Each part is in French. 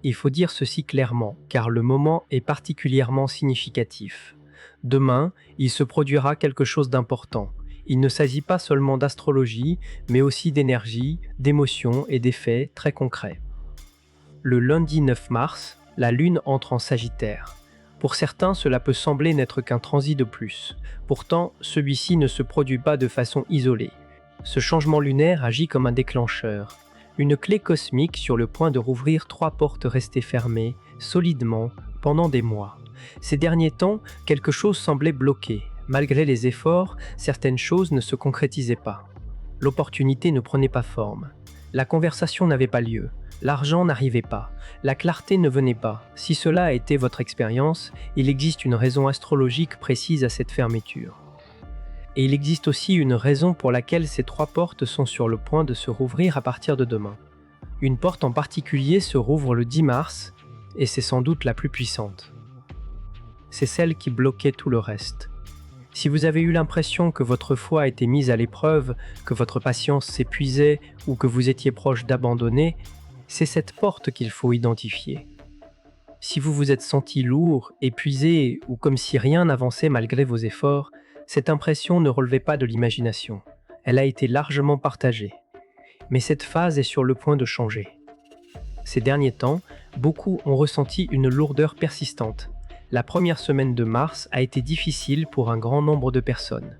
il faut dire ceci clairement, car le moment est particulièrement significatif. Demain, il se produira quelque chose d'important. Il ne s'agit pas seulement d'astrologie, mais aussi d'énergie, d'émotions et d'effets très concrets. Le lundi 9 mars, la Lune entre en Sagittaire. Pour certains, cela peut sembler n'être qu'un transit de plus. Pourtant, celui-ci ne se produit pas de façon isolée. Ce changement lunaire agit comme un déclencheur. Une clé cosmique sur le point de rouvrir 3 portes restées fermées, solidement, pendant des mois. Ces derniers temps, quelque chose semblait bloqué. Malgré les efforts, certaines choses ne se concrétisaient pas. L'opportunité ne prenait pas forme. La conversation n'avait pas lieu. L'argent n'arrivait pas. La clarté ne venait pas. Si cela a été votre expérience, il existe une raison astrologique précise à cette fermeture. Et il existe aussi une raison pour laquelle ces 3 portes sont sur le point de se rouvrir à partir de demain. Une porte en particulier se rouvre le 10 mars, et c'est sans doute la plus puissante. C'est celle qui bloquait tout le reste. Si vous avez eu l'impression que votre foi a été mise à l'épreuve, que votre patience s'épuisait ou que vous étiez proche d'abandonner, c'est cette porte qu'il faut identifier. Si vous vous êtes senti lourd, épuisé ou comme si rien n'avançait malgré vos efforts, cette impression ne relevait pas de l'imagination. Elle a été largement partagée. Mais cette phase est sur le point de changer. Ces derniers temps, beaucoup ont ressenti une lourdeur persistante. La première semaine de mars a été difficile pour un grand nombre de personnes.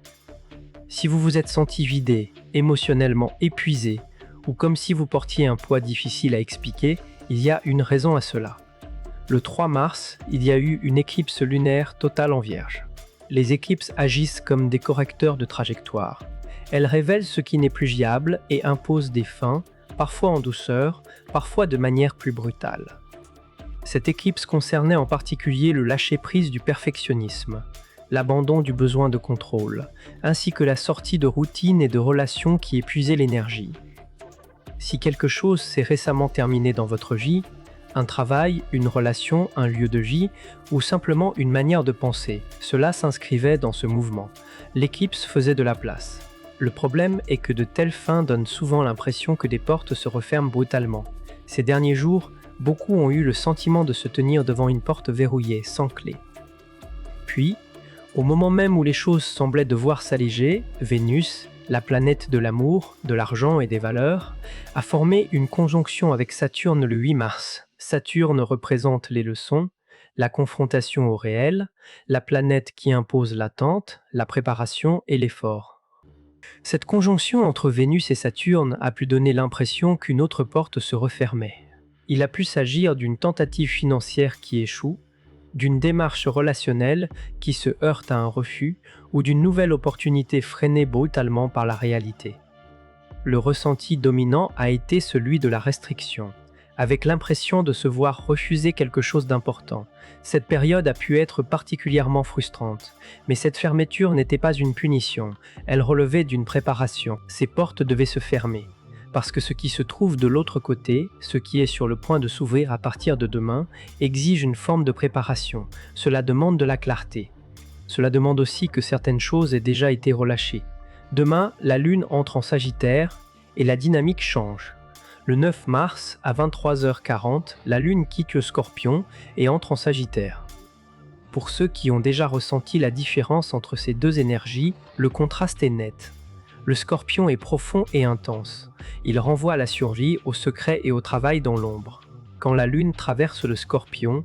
Si vous vous êtes senti vidé, émotionnellement épuisé, ou comme si vous portiez un poids difficile à expliquer, il y a une raison à cela. Le 3 mars, il y a eu une éclipse lunaire totale en Vierge. Les éclipses agissent comme des correcteurs de trajectoire. Elles révèlent ce qui n'est plus viable et imposent des fins, parfois en douceur, parfois de manière plus brutale. Cette éclipse concernait en particulier le lâcher-prise du perfectionnisme, l'abandon du besoin de contrôle, ainsi que la sortie de routines et de relations qui épuisaient l'énergie. Si quelque chose s'est récemment terminé dans votre vie, un travail, une relation, un lieu de vie, ou simplement une manière de penser, cela s'inscrivait dans ce mouvement. L'éclipse faisait de la place. Le problème est que de telles fins donnent souvent l'impression que des portes se referment brutalement. Ces derniers jours, beaucoup ont eu le sentiment de se tenir devant une porte verrouillée, sans clé. Puis, au moment même où les choses semblaient devoir s'alléger, Vénus, la planète de l'amour, de l'argent et des valeurs, a formé une conjonction avec Saturne le 8 mars. Saturne représente les leçons, la confrontation au réel, la planète qui impose l'attente, la préparation et l'effort. Cette conjonction entre Vénus et Saturne a pu donner l'impression qu'une autre porte se refermait. Il a pu s'agir d'une tentative financière qui échoue, d'une démarche relationnelle qui se heurte à un refus ou d'une nouvelle opportunité freinée brutalement par la réalité. Le ressenti dominant a été celui de la restriction, avec l'impression de se voir refuser quelque chose d'important. Cette période a pu être particulièrement frustrante, mais cette fermeture n'était pas une punition, elle relevait d'une préparation. Ces portes devaient se fermer. Parce que ce qui se trouve de l'autre côté, ce qui est sur le point de s'ouvrir à partir de demain, exige une forme de préparation. Cela demande de la clarté. Cela demande aussi que certaines choses aient déjà été relâchées. Demain, la Lune entre en Sagittaire et la dynamique change. Le 9 mars, à 23h40, la Lune quitte le Scorpion et entre en Sagittaire. Pour ceux qui ont déjà ressenti la différence entre ces deux énergies, le contraste est net. Le Scorpion est profond et intense. Il renvoie à la survie, au secret et au travail dans l'ombre. Quand la Lune traverse le Scorpion,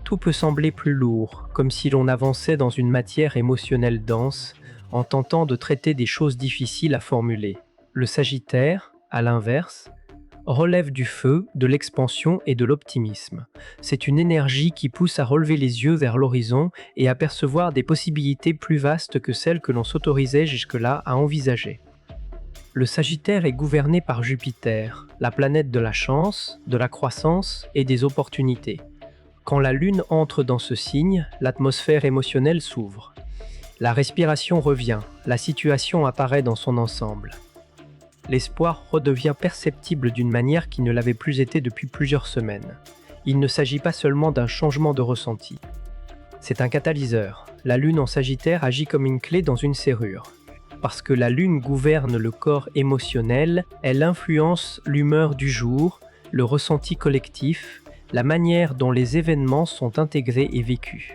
tout peut sembler plus lourd, comme si l'on avançait dans une matière émotionnelle dense, en tentant de traiter des choses difficiles à formuler. Le Sagittaire, à l'inverse, relève du feu, de l'expansion et de l'optimisme. C'est une énergie qui pousse à relever les yeux vers l'horizon et à percevoir des possibilités plus vastes que celles que l'on s'autorisait jusque-là à envisager. Le Sagittaire est gouverné par Jupiter, la planète de la chance, de la croissance et des opportunités. Quand la Lune entre dans ce signe, l'atmosphère émotionnelle s'ouvre. La respiration revient, la situation apparaît dans son ensemble. L'espoir redevient perceptible d'une manière qui ne l'avait plus été depuis plusieurs semaines. Il ne s'agit pas seulement d'un changement de ressenti. C'est un catalyseur. La Lune en Sagittaire agit comme une clé dans une serrure. Parce que la Lune gouverne le corps émotionnel, elle influence l'humeur du jour, le ressenti collectif, la manière dont les événements sont intégrés et vécus.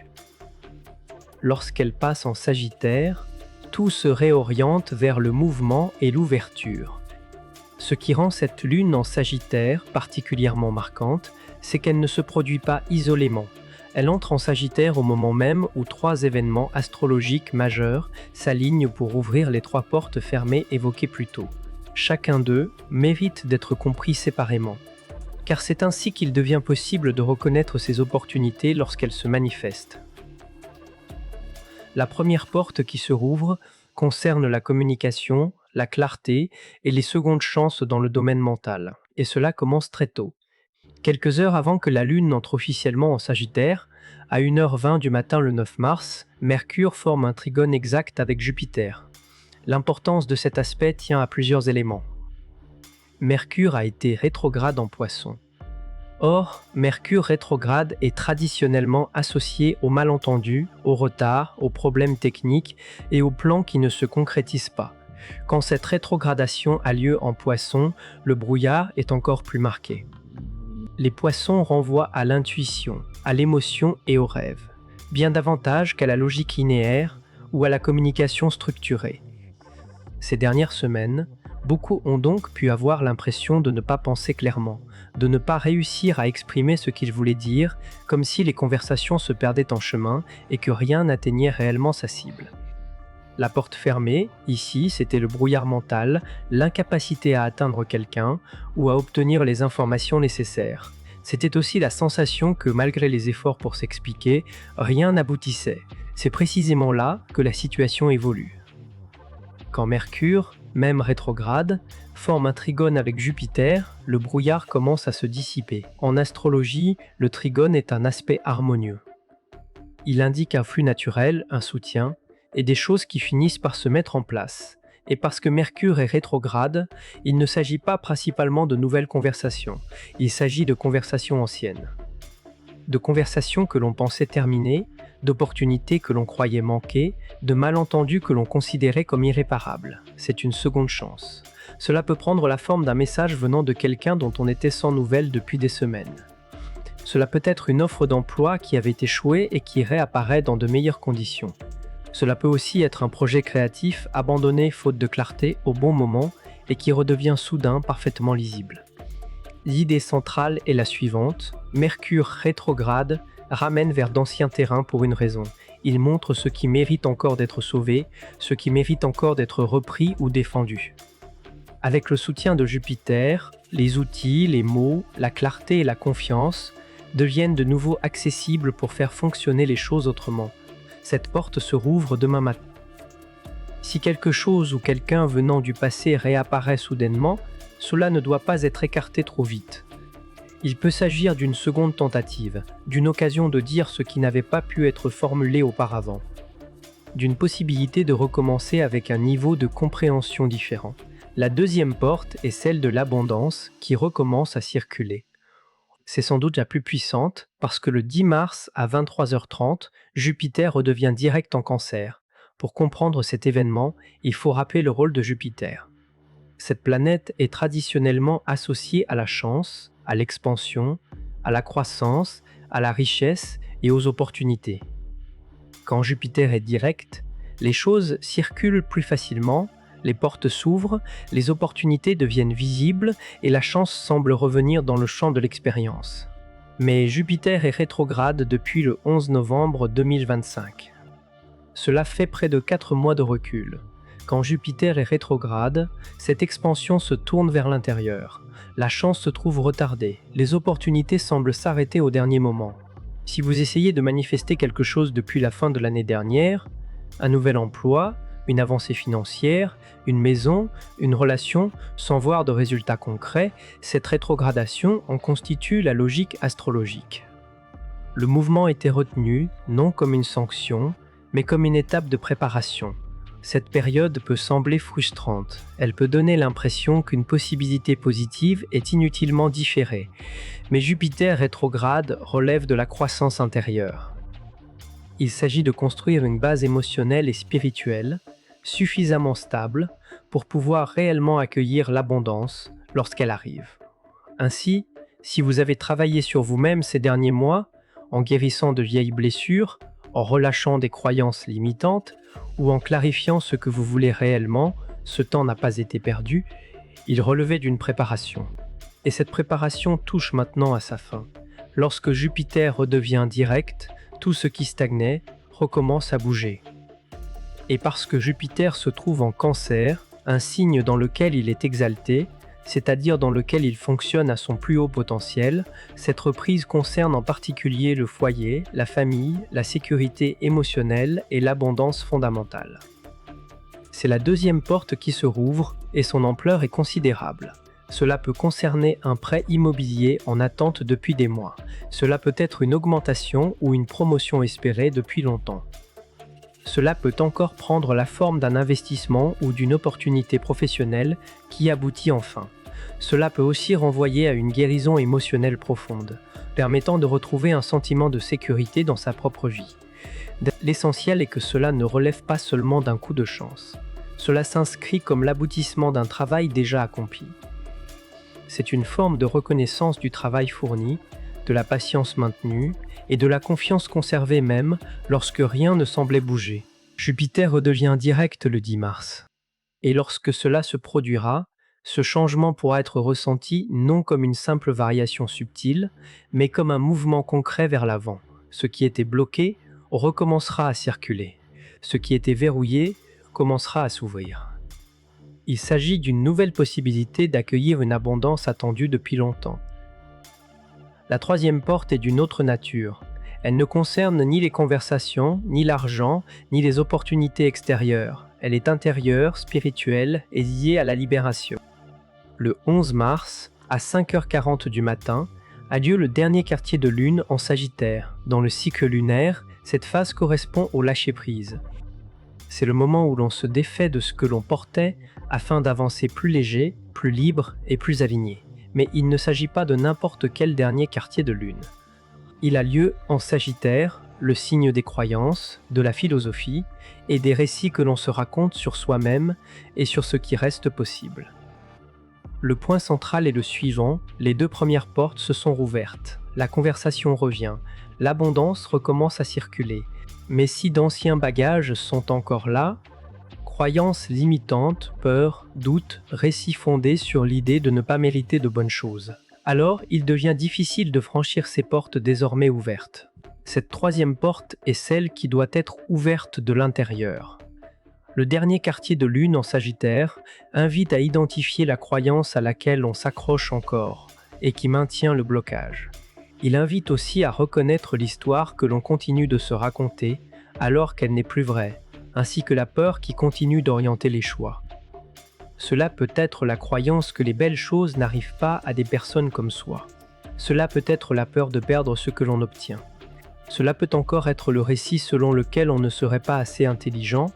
Lorsqu'elle passe en Sagittaire, tout se réoriente vers le mouvement et l'ouverture. Ce qui rend cette lune en Sagittaire particulièrement marquante, c'est qu'elle ne se produit pas isolément. Elle entre en Sagittaire au moment même où 3 événements astrologiques majeurs s'alignent pour ouvrir les 3 portes fermées évoquées plus tôt. Chacun d'eux mérite d'être compris séparément, car c'est ainsi qu'il devient possible de reconnaître ces opportunités lorsqu'elles se manifestent. La première porte qui se rouvre concerne la communication, la clarté et les secondes chances dans le domaine mental. Et cela commence très tôt. Quelques heures avant que la Lune n'entre officiellement en Sagittaire, à 1h20 du matin le 9 mars, Mercure forme un trigone exact avec Jupiter. L'importance de cet aspect tient à plusieurs éléments. Mercure a été rétrograde en Poissons. Or, Mercure rétrograde est traditionnellement associé aux malentendus, aux retards, aux problèmes techniques et aux plans qui ne se concrétisent pas. Quand cette rétrogradation a lieu en Poissons, le brouillard est encore plus marqué. Les Poissons renvoient à l'intuition, à l'émotion et au rêve, bien davantage qu'à la logique linéaire ou à la communication structurée. Ces dernières semaines, beaucoup ont donc pu avoir l'impression de ne pas penser clairement, de ne pas réussir à exprimer ce qu'ils voulaient dire, comme si les conversations se perdaient en chemin et que rien n'atteignait réellement sa cible. La porte fermée, ici, c'était le brouillard mental, l'incapacité à atteindre quelqu'un ou à obtenir les informations nécessaires. C'était aussi la sensation que, malgré les efforts pour s'expliquer, rien n'aboutissait. C'est précisément là que la situation évolue. Quand Mercure, même rétrograde, forme un trigone avec Jupiter, le brouillard commence à se dissiper. En astrologie, le trigone est un aspect harmonieux. Il indique un flux naturel, un soutien, et des choses qui finissent par se mettre en place. Et parce que Mercure est rétrograde, il ne s'agit pas principalement de nouvelles conversations, il s'agit de conversations anciennes. De conversations que l'on pensait terminées, d'opportunités que l'on croyait manquer, de malentendus que l'on considérait comme irréparables. C'est une seconde chance. Cela peut prendre la forme d'un message venant de quelqu'un dont on était sans nouvelles depuis des semaines. Cela peut être une offre d'emploi qui avait échoué et qui réapparaît dans de meilleures conditions. Cela peut aussi être un projet créatif abandonné faute de clarté au bon moment et qui redevient soudain parfaitement lisible. L'idée centrale est la suivante: Mercure rétrograde ramène vers d'anciens terrains pour une raison. Il montre ce qui mérite encore d'être sauvé, ce qui mérite encore d'être repris ou défendu. Avec le soutien de Jupiter, les outils, les mots, la clarté et la confiance deviennent de nouveau accessibles pour faire fonctionner les choses autrement. Cette porte se rouvre demain matin. Si quelque chose ou quelqu'un venant du passé réapparaît soudainement, cela ne doit pas être écarté trop vite. Il peut s'agir d'une seconde tentative, d'une occasion de dire ce qui n'avait pas pu être formulé auparavant, d'une possibilité de recommencer avec un niveau de compréhension différent. La deuxième porte est celle de l'abondance qui recommence à circuler. C'est sans doute la plus puissante parce que le 10 mars à 23h30, Jupiter redevient direct en Cancer. Pour comprendre cet événement, il faut rappeler le rôle de Jupiter. Cette planète est traditionnellement associée à la chance, à l'expansion, à la croissance, à la richesse et aux opportunités. Quand Jupiter est direct, les choses circulent plus facilement, les portes s'ouvrent, les opportunités deviennent visibles et la chance semble revenir dans le champ de l'expérience. Mais Jupiter est rétrograde depuis le 11 novembre 2025. Cela fait près de 4 mois de recul. Quand Jupiter est rétrograde, cette expansion se tourne vers l'intérieur. La chance se trouve retardée, les opportunités semblent s'arrêter au dernier moment. Si vous essayez de manifester quelque chose depuis la fin de l'année dernière, un nouvel emploi, une avancée financière, une maison, une relation, sans voir de résultats concrets, cette rétrogradation en constitue la logique astrologique. Le mouvement était retenu, non comme une sanction, mais comme une étape de préparation. Cette période peut sembler frustrante, elle peut donner l'impression qu'une possibilité positive est inutilement différée, mais Jupiter rétrograde relève de la croissance intérieure. Il s'agit de construire une base émotionnelle et spirituelle, suffisamment stable pour pouvoir réellement accueillir l'abondance lorsqu'elle arrive. Ainsi, Si vous avez travaillé sur vous-même ces derniers mois, en guérissant de vieilles blessures, en relâchant des croyances limitantes ou en clarifiant ce que vous voulez réellement, ce temps n'a pas été perdu, il relevait d'une préparation. Et cette préparation touche maintenant à sa fin. Lorsque Jupiter redevient direct, tout ce qui stagnait recommence à bouger. Et parce que Jupiter se trouve en Cancer, un signe dans lequel il est exalté, c'est-à-dire dans lequel il fonctionne à son plus haut potentiel, cette reprise concerne en particulier le foyer, la famille, la sécurité émotionnelle et l'abondance fondamentale. C'est la deuxième porte qui se rouvre et son ampleur est considérable. Cela peut concerner un prêt immobilier en attente depuis des mois. Cela peut être une augmentation ou une promotion espérée depuis longtemps. Cela peut encore prendre la forme d'un investissement ou d'une opportunité professionnelle qui aboutit enfin. Cela peut aussi renvoyer à une guérison émotionnelle profonde, permettant de retrouver un sentiment de sécurité dans sa propre vie. L'essentiel est que cela ne relève pas seulement d'un coup de chance. Cela s'inscrit comme l'aboutissement d'un travail déjà accompli. C'est une forme de reconnaissance du travail fourni, de la patience maintenue et de la confiance conservée même lorsque rien ne semblait bouger. Jupiter redevient direct le 10 mars. Et lorsque cela se produira, ce changement pourra être ressenti non comme une simple variation subtile, mais comme un mouvement concret vers l'avant. Ce qui était bloqué recommencera à circuler. Ce qui était verrouillé commencera à s'ouvrir. Il s'agit d'une nouvelle possibilité d'accueillir une abondance attendue depuis longtemps. La troisième porte est d'une autre nature. Elle ne concerne ni les conversations, ni l'argent, ni les opportunités extérieures. Elle est intérieure, spirituelle et liée à la libération. Le 11 mars, à 5h40 du matin, a lieu le dernier quartier de lune en Sagittaire. Dans le cycle lunaire, cette phase correspond au lâcher-prise. C'est le moment où l'on se défait de ce que l'on portait afin d'avancer plus léger, plus libre et plus aligné. Mais il ne s'agit pas de n'importe quel dernier quartier de lune. Il a lieu en Sagittaire, le signe des croyances, de la philosophie et des récits que l'on se raconte sur soi-même et sur ce qui reste possible. Le point central est le suivant, les deux premières portes se sont rouvertes, la conversation revient, l'abondance recommence à circuler. Mais si d'anciens bagages sont encore là, croyances limitantes, peurs, doutes, récits fondés sur l'idée de ne pas mériter de bonnes choses, alors il devient difficile de franchir ces portes désormais ouvertes. Cette troisième porte est celle qui doit être ouverte de l'intérieur. Le dernier quartier de lune en Sagittaire invite à identifier la croyance à laquelle on s'accroche encore et qui maintient le blocage. Il invite aussi à reconnaître l'histoire que l'on continue de se raconter alors qu'elle n'est plus vraie, ainsi que la peur qui continue d'orienter les choix. Cela peut être la croyance que les belles choses n'arrivent pas à des personnes comme soi. Cela peut être la peur de perdre ce que l'on obtient. Cela peut encore être le récit selon lequel on ne serait pas assez intelligent,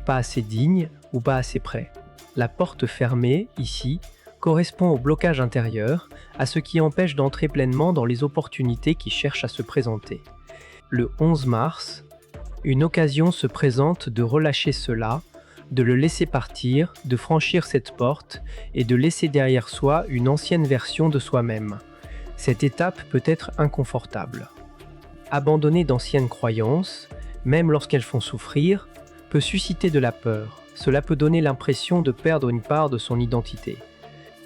pas assez digne ou pas assez prêt. La porte fermée, ici, correspond au blocage intérieur, à ce qui empêche d'entrer pleinement dans les opportunités qui cherchent à se présenter. Le 11 mars, une occasion se présente de relâcher cela, de le laisser partir, de franchir cette porte et de laisser derrière soi une ancienne version de soi-même. Cette étape peut être inconfortable. Abandonner d'anciennes croyances, même lorsqu'elles font souffrir, peut susciter de la peur. Cela peut donner l'impression de perdre une part de son identité.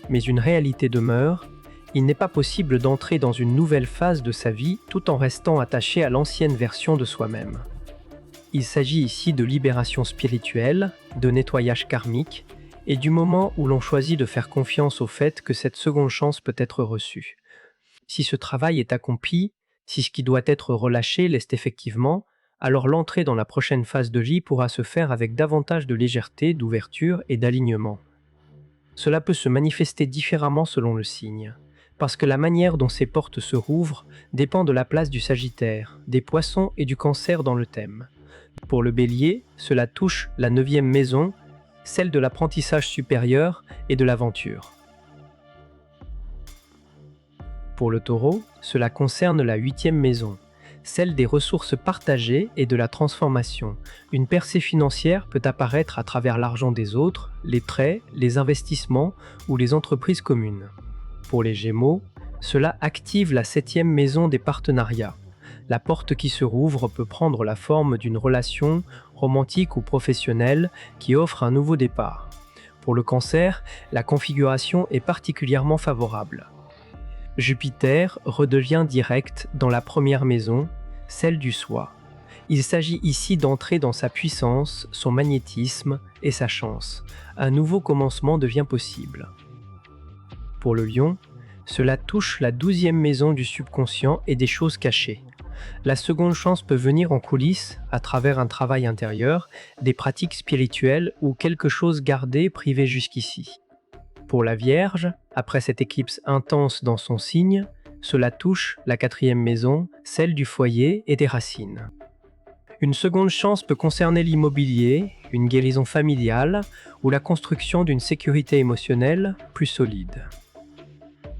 Mais une réalité demeure, il n'est pas possible d'entrer dans une nouvelle phase de sa vie tout en restant attaché à l'ancienne version de soi-même. Il s'agit ici de libération spirituelle, de nettoyage karmique, et du moment où l'on choisit de faire confiance au fait que cette seconde chance peut être reçue. Si ce travail est accompli, si ce qui doit être relâché l'est effectivement, alors l'entrée dans la prochaine phase de vie pourra se faire avec davantage de légèreté, d'ouverture et d'alignement. Cela peut se manifester différemment selon le signe, parce que la manière dont ces portes se rouvrent dépend de la place du Sagittaire, des Poissons et du Cancer dans le thème. Pour le Bélier, cela touche la 9e maison, celle de l'apprentissage supérieur et de l'aventure. Pour le Taureau, cela concerne la 8e maison, celle des ressources partagées et de la transformation. Une percée financière peut apparaître à travers l'argent des autres, les prêts, les investissements ou les entreprises communes. Pour les Gémeaux, Cela active la 7e maison des partenariats. La porte qui se rouvre peut prendre la forme d'une relation romantique ou professionnelle qui offre un nouveau départ. Pour le Cancer, la configuration est particulièrement favorable. Jupiter redevient direct dans la première maison, celle du soi. Il s'agit ici d'entrer dans sa puissance, son magnétisme et sa chance. Un nouveau commencement devient possible. Pour le Lion, cela touche la 12e maison du subconscient et des choses cachées. La seconde chance peut venir en coulisses, à travers un travail intérieur, des pratiques spirituelles ou quelque chose gardé, privé jusqu'ici. Pour la Vierge, après cette éclipse intense dans son signe, cela touche la 4e maison, celle du foyer et des racines. Une seconde chance peut concerner l'immobilier, une guérison familiale ou la construction d'une sécurité émotionnelle plus solide.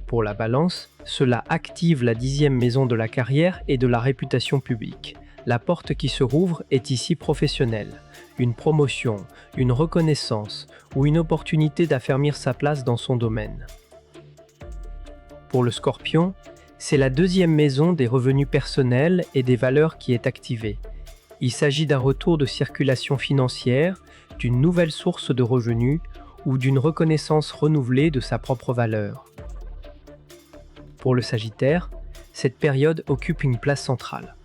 Pour la Balance, cela active la 10e maison de la carrière et de la réputation publique. La porte qui se rouvre est ici professionnelle. Une promotion, une reconnaissance ou une opportunité d'affermir sa place dans son domaine. Pour le Scorpion, c'est la 2e maison des revenus personnels et des valeurs qui est activée. Il s'agit d'un retour de circulation financière, d'une nouvelle source de revenus ou d'une reconnaissance renouvelée de sa propre valeur. Pour le Sagittaire, cette période occupe une place centrale.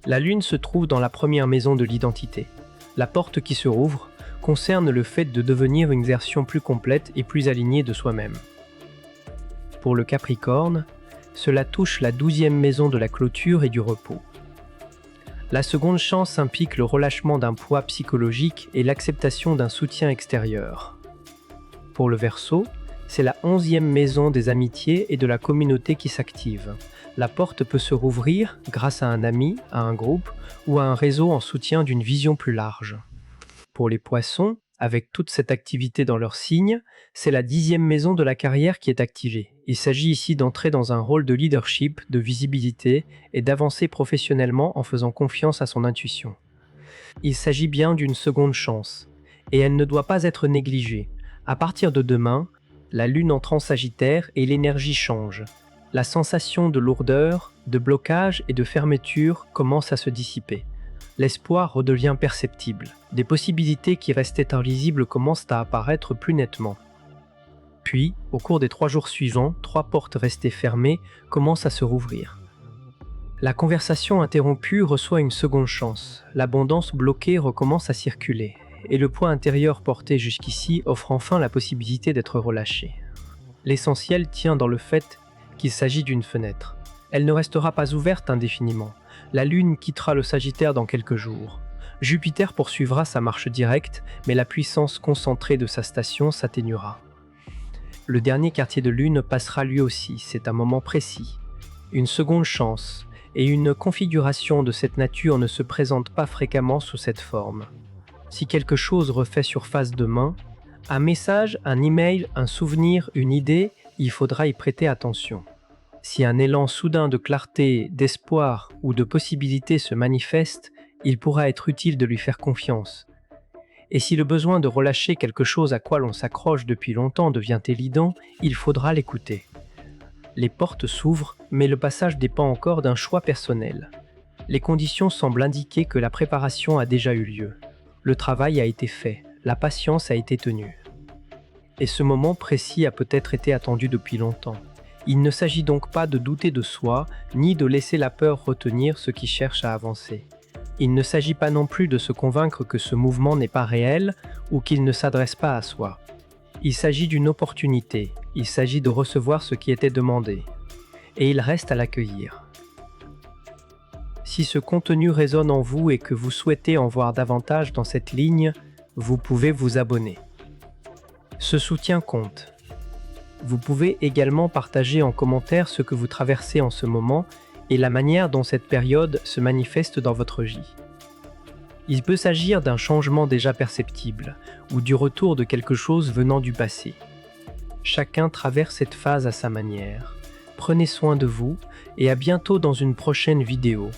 La Lune se trouve dans la première maison de l'identité. La porte qui se rouvre concerne le fait de devenir une version plus complète et plus alignée de soi-même. Pour le Capricorne, cela touche la 12e maison de la clôture et du repos. La seconde chance implique le relâchement d'un poids psychologique et l'acceptation d'un soutien extérieur. Pour le Verseau, c'est la 11e maison des amitiés et de la communauté qui s'active. La porte peut se rouvrir grâce à un ami, à un groupe ou à un réseau en soutien d'une vision plus large. Pour les Poissons, avec toute cette activité dans leur signe, c'est la 10e maison de la carrière qui est activée. Il s'agit ici d'entrer dans un rôle de leadership, de visibilité et d'avancer professionnellement en faisant confiance à son intuition. Il s'agit bien d'une seconde chance, et elle ne doit pas être négligée. À partir de demain, la Lune entre en Sagittaire et l'énergie change. La sensation de lourdeur, de blocage et de fermeture commence à se dissiper. L'espoir redevient perceptible. Des possibilités qui restaient invisibles commencent à apparaître plus nettement. Puis, au cours des 3 jours suivants, 3 portes restées fermées commencent à se rouvrir. La conversation interrompue reçoit une seconde chance. L'abondance bloquée recommence à circuler. Et le poids intérieur porté jusqu'ici offre enfin la possibilité d'être relâché. L'essentiel tient dans le fait qu'il s'agit d'une fenêtre. Elle ne restera pas ouverte indéfiniment. La Lune quittera le Sagittaire dans quelques jours. Jupiter poursuivra sa marche directe, mais la puissance concentrée de sa station s'atténuera. Le dernier quartier de Lune passera lui aussi, c'est un moment précis. Une seconde chance, et une configuration de cette nature ne se présente pas fréquemment sous cette forme. Si quelque chose refait surface demain, un message, un email, un souvenir, une idée, il faudra y prêter attention. Si un élan soudain de clarté, d'espoir ou de possibilité se manifeste, il pourra être utile de lui faire confiance. Et si le besoin de relâcher quelque chose à quoi l'on s'accroche depuis longtemps devient évident, il faudra l'écouter. Les portes s'ouvrent, mais le passage dépend encore d'un choix personnel. Les conditions semblent indiquer que la préparation a déjà eu lieu. Le travail a été fait, la patience a été tenue. Et ce moment précis a peut-être été attendu depuis longtemps. Il ne s'agit donc pas de douter de soi, ni de laisser la peur retenir ceux qui cherchent à avancer. Il ne s'agit pas non plus de se convaincre que ce mouvement n'est pas réel ou qu'il ne s'adresse pas à soi. Il s'agit d'une opportunité, il s'agit de recevoir ce qui était demandé. Et il reste à l'accueillir. Si ce contenu résonne en vous et que vous souhaitez en voir davantage dans cette ligne, vous pouvez vous abonner. Ce soutien compte. Vous pouvez également partager en commentaire ce que vous traversez en ce moment et la manière dont cette période se manifeste dans votre vie. Il peut s'agir d'un changement déjà perceptible ou du retour de quelque chose venant du passé. Chacun traverse cette phase à sa manière. Prenez soin de vous et à bientôt dans une prochaine vidéo.